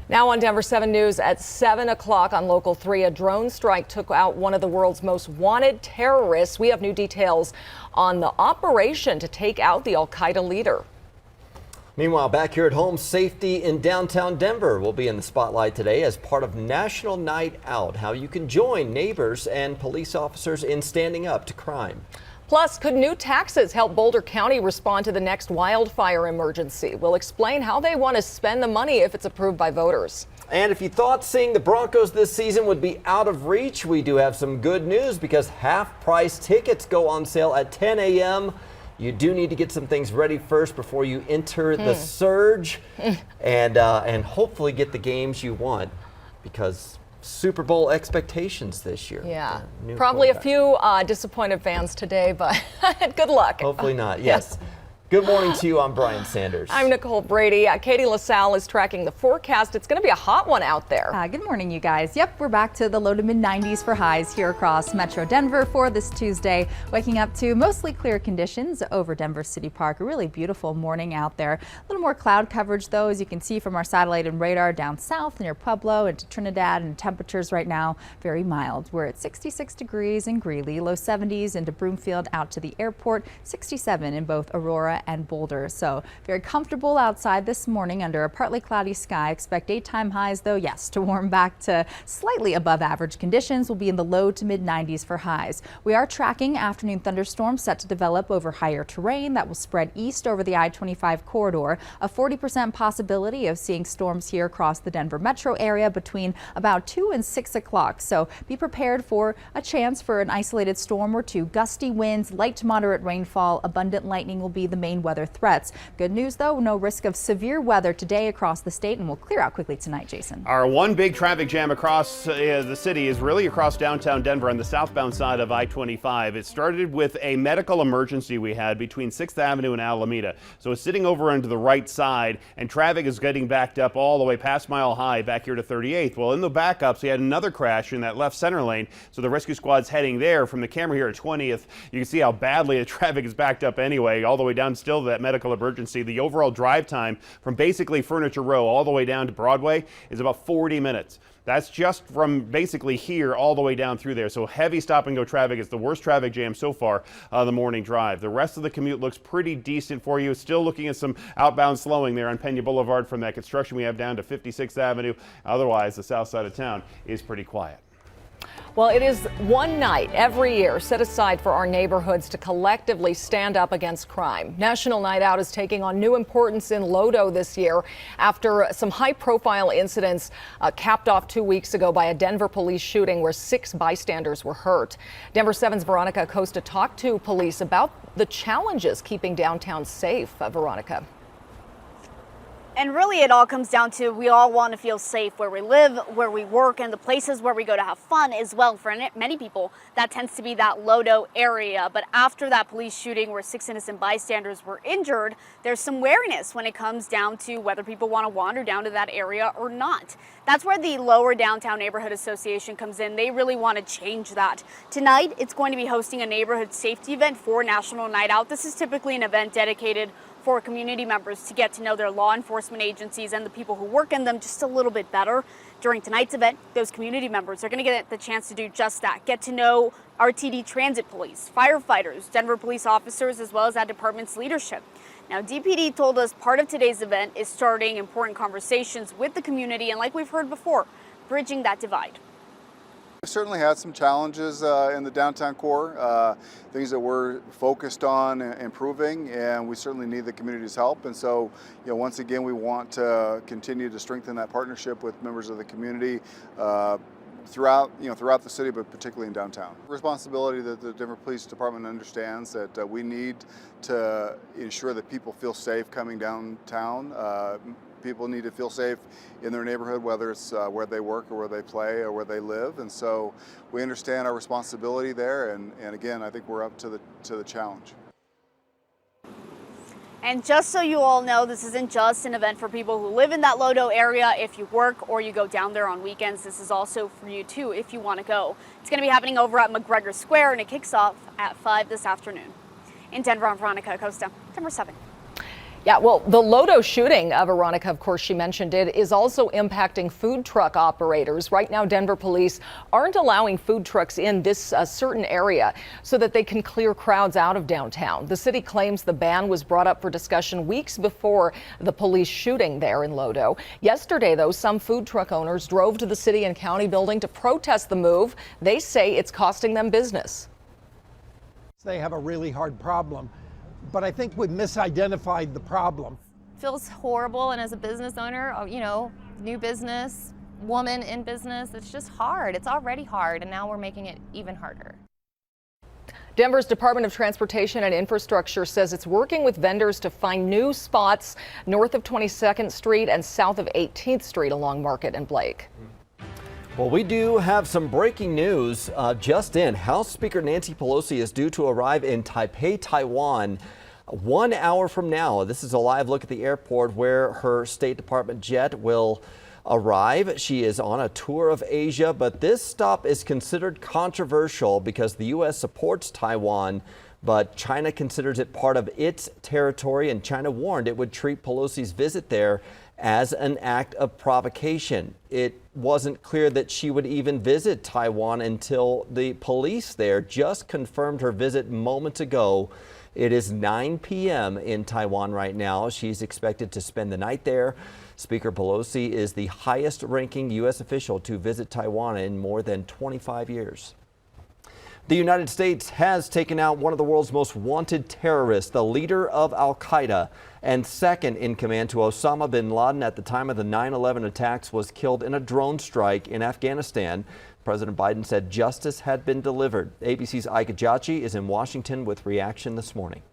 Now on Denver 7 News at 7 o'clock on Local 3, a drone strike took out one of the world's most wanted terrorists. We have new details on the operation to take out the Al-Qaeda leader. Meanwhile, back here at home, safety in downtown Denver will be in the spotlight today as part of National Night Out. How you can join neighbors and police officers in standing up to crime. Plus, could new taxes help Boulder County respond to the next wildfire emergency? We'll explain how they want to spend the money if it's approved by voters. And if you thought seeing the Broncos this season would be out of reach, we do have some good news because half-price tickets go on sale at 10 a.m. You do need to get some things ready first before you enter the surge and hopefully get the games you want, because Super Bowl expectations this year. Yeah, probably a few disappointed fans today, but good luck. Hopefully not, yes. Good morning to you. I'm Brian Sanders. I'm Nicole Brady. Katie LaSalle is tracking the forecast. It's going to be a hot one out there. Good morning, you guys. Yep, we're back to the low to mid 90s for highs here across Metro Denver for this Tuesday. Waking up to mostly clear conditions over Denver City Park. A really beautiful morning out there. A little more cloud coverage, though, as you can see from our satellite and radar down south near Pueblo into Trinidad, and temperatures right now very mild. We're at 66 degrees in Greeley, low 70s into Broomfield out to the airport, 67 in both Aurora and Boulder. So very comfortable outside this morning under a partly cloudy sky. Expect daytime highs, though, yes, to warm back to slightly above average conditions. Will be in the low to mid 90s for highs. We are tracking afternoon thunderstorms set to develop over higher terrain that will spread east over the I-25 corridor. A 40% possibility of seeing storms here across the Denver metro area between about 2 and 6 o'clock. So be prepared for a chance for an isolated storm or two. Gusty winds, light to moderate rainfall, abundant lightning will be the main weather threats. Good news, though, no risk of severe weather today across the state, and will clear out quickly tonight. Jason. Our one big traffic jam across the city is really across downtown Denver on the southbound side of I-25. It started with a medical emergency we had between 6th Avenue and Alameda. So it's sitting over onto the right side, and traffic is getting backed up all the way past Mile High back here to 38th. Well, in the backups, we had another crash in that left center lane. So the rescue squad's heading there. From the camera here at 20th, you can see how badly the traffic is backed up anyway, all the way down still to that medical emergency. The overall drive time from basically Furniture Row all the way down to Broadway is about 40 minutes. That's just from basically here all the way down through there. So heavy stop and go traffic. Is the worst traffic jam so far the morning drive. The rest of the commute looks pretty decent for you. Still looking at some outbound slowing there on Pena Boulevard from that construction we have down to 56th Avenue. Otherwise, the south side of town is pretty quiet. Well, it is one night every year set aside for our neighborhoods to collectively stand up against crime. National Night Out is taking on new importance in Lodo this year after some high-profile incidents capped off 2 weeks ago by a Denver police shooting where 6 bystanders were hurt. Denver 7's Veronica Acosta talked to police about the challenges keeping downtown safe. Veronica. And really, it all comes down to we all want to feel safe where we live, where we work, and the places where we go to have fun as well. For many people, that tends to be that Lodo area. But after that police shooting where 6 innocent bystanders were injured, there's some wariness when it comes down to whether people want to wander down to that area or not. That's where the Lower Downtown Neighborhood Association comes in. They really want to change that. Tonight, it's going to be hosting a neighborhood safety event for National Night Out. This is typically an event dedicated for community members to get to know their law enforcement agencies and the people who work in them just a little bit better. During tonight's event, those community members are going to get the chance to do just that, get to know RTD Transit Police, firefighters, Denver police officers, as well as that department's leadership. Now, DPD told us part of today's event is starting important conversations with the community and, like we've heard before, bridging that divide. We've certainly had some challenges in the downtown core, things that we're focused on improving, and we certainly need the community's help. And so, once again, we want to continue to strengthen that partnership with members of the community throughout the city, but particularly in downtown. Responsibility that the Denver Police Department understands that we need to ensure that people feel safe coming downtown. People need to feel safe in their neighborhood, whether it's where they work or where they play or where they live. And so we understand our responsibility there. And again, I think we're up to the challenge. And just so you all know, this isn't just an event for people who live in that Lodo area. If you work or you go down there on weekends, this is also for you too if you want to go. It's going to be happening over at McGregor Square, and it kicks off at 5 this afternoon. In Denver, I'm Veronica Acosta, Denver 7. Yeah, well, the Lodo shooting, Veronica, of course, she mentioned it, is also impacting food truck operators. Right now, Denver police aren't allowing food trucks in this certain area so that they can clear crowds out of downtown. The city claims the ban was brought up for discussion weeks before the police shooting there in Lodo. Yesterday, though, some food truck owners drove to the city and county building to protest the move. They say it's costing them business. They have a really hard problem. But I think we've misidentified the problem. Feels horrible, and as a business owner, you know, new business, woman in business, it's just hard. It's already hard, and now we're making it even harder. Denver's Department of Transportation and Infrastructure says it's working with vendors to find new spots north of 22nd Street and south of 18th Street along Market and Blake. Well, we do have some breaking news just in. House Speaker Nancy Pelosi is due to arrive in Taipei, Taiwan 1 hour from now. This is a live look at the airport where her State Department jet will arrive. She is on a tour of Asia, but this stop is considered controversial because the U.S. supports Taiwan, but China considers it part of its territory, and China warned it would treat Pelosi's visit there as an act of provocation. It wasn't clear that she would even visit Taiwan until the police there just confirmed her visit moments ago. It is 9 p.m. in Taiwan right now. She's expected to spend the night there. Speaker Pelosi is the highest ranking U.S. official to visit Taiwan in more than 25 years. The United States has taken out one of the world's most wanted terrorists, the leader of Al-Qaeda and second in command to Osama bin Laden at the time of the 9/11 attacks, was killed in a drone strike in Afghanistan. President Biden said justice had been delivered. ABC's Ike Ajachi is in Washington with reaction this morning.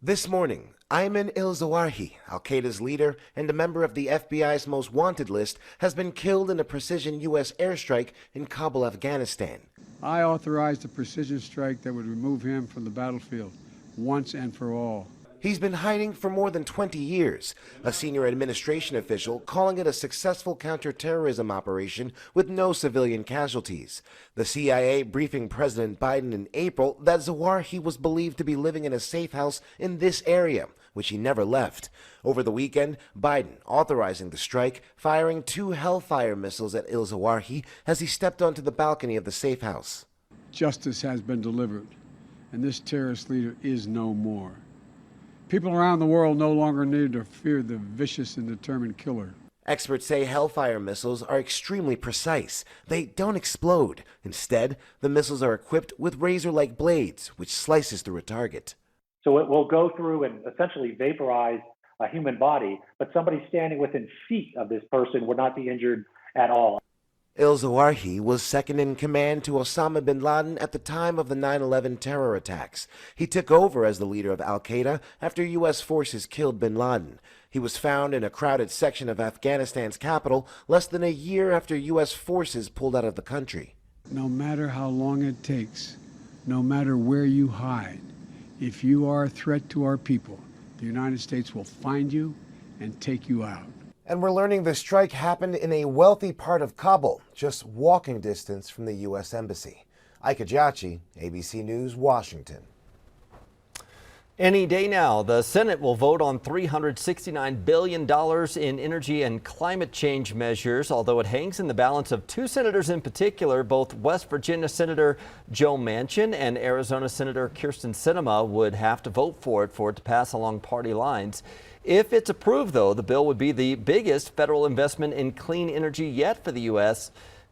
This morning, Ayman al-Zawahiri, Al-Qaeda's leader and a member of the FBI's most wanted list, has been killed in a precision U.S. airstrike in Kabul, Afghanistan. I authorized a precision strike that would remove him from the battlefield once and for all. He's been hiding for more than 20 years, a senior administration official calling it a successful counterterrorism operation with no civilian casualties. The CIA briefing President Biden in April that Zawahiri was believed to be living in a safe house in this area, which he never left. Over the weekend, Biden authorizing the strike, firing 2 Hellfire missiles at al-Zawahiri as he stepped onto the balcony of the safe house. Justice has been delivered, and this terrorist leader is no more. People around the world no longer need to fear the vicious and determined killer. Experts say Hellfire missiles are extremely precise. They don't explode. Instead, the missiles are equipped with razor-like blades, which slices through a target. So it will go through and essentially vaporize a human body, but somebody standing within feet of this person would not be injured at all. Al-Zawahiri was second in command to Osama bin Laden at the time of the 9/11 terror attacks. He took over as the leader of Al-Qaeda after U.S. forces killed bin Laden. He was found in a crowded section of Afghanistan's capital less than a year after U.S. forces pulled out of the country. No matter how long it takes, no matter where you hide, if you are a threat to our people, the United States will find you and take you out. And we're learning the strike happened in a wealthy part of Kabul, just walking distance from the U.S. Embassy. Ike Ajachi, ABC News, Washington. Any day now, the Senate will vote on $369 billion in energy and climate change measures, although it hangs in the balance of 2 senators in particular. Both West Virginia Senator Joe Manchin and Arizona Senator Kyrsten Sinema would have to vote for it to pass along party lines. If it's approved, though, the bill would be the biggest federal investment in clean energy yet for the U.S.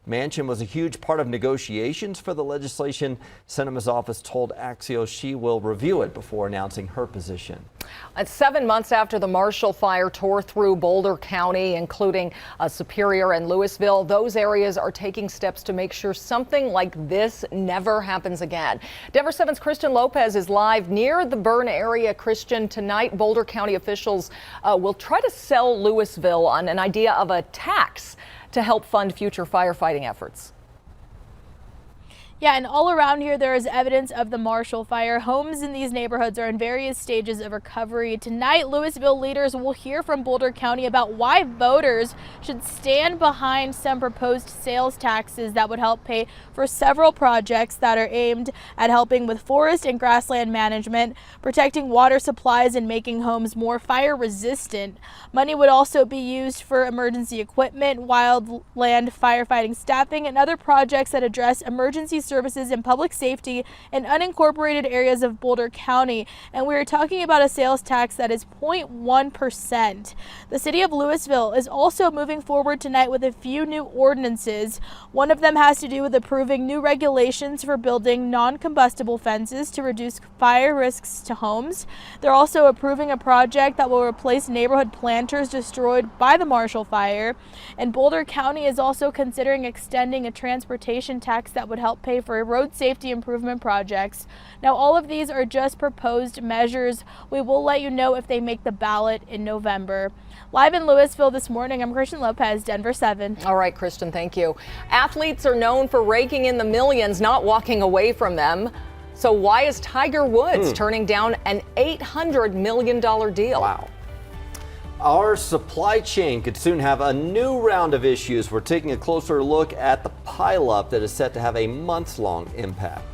Manchin was a huge part of negotiations for the legislation. Sinema's office told Axios she will review it before announcing her position. It's 7 months after the Marshall Fire tore through Boulder County, including Superior and Louisville. Those areas are taking steps to make sure something like this never happens again. Denver 7's Christian Lopez is live near the burn area. Christian, tonight Boulder County officials will try to sell Louisville on an idea of a tax to help fund future firefighting efforts. Yeah, and all around here there is evidence of the Marshall Fire. Homes in these neighborhoods are in various stages of recovery. Tonight, Louisville leaders will hear from Boulder County about why voters should stand behind some proposed sales taxes that would help pay for several projects that are aimed at helping with forest and grassland management, protecting water supplies, and making homes more fire resistant. Money would also be used for emergency equipment, wildland firefighting staffing, and other projects that address emergency services and public safety in unincorporated areas of Boulder County. And we're talking about a sales tax that is 0.1%. The city of Louisville is also moving forward tonight with a few new ordinances. One of them has to do with approving new regulations for building non-combustible fences to reduce fire risks to homes. They're also approving a project that will replace neighborhood planters destroyed by the Marshall Fire. And Boulder County is also considering extending a transportation tax that would help pay for road safety improvement projects. Now, all of these are just proposed measures. We will let you know if they make the ballot in November. Live in Louisville this morning, I'm Christian Lopez, Denver 7. All right, Christian, thank you. Athletes are known for raking in the millions, not walking away from them. So why is Tiger Woods turning down an $800 million deal? Wow. Our supply chain could soon have a new round of issues. We're taking a closer look at the pileup that is set to have a months-long impact.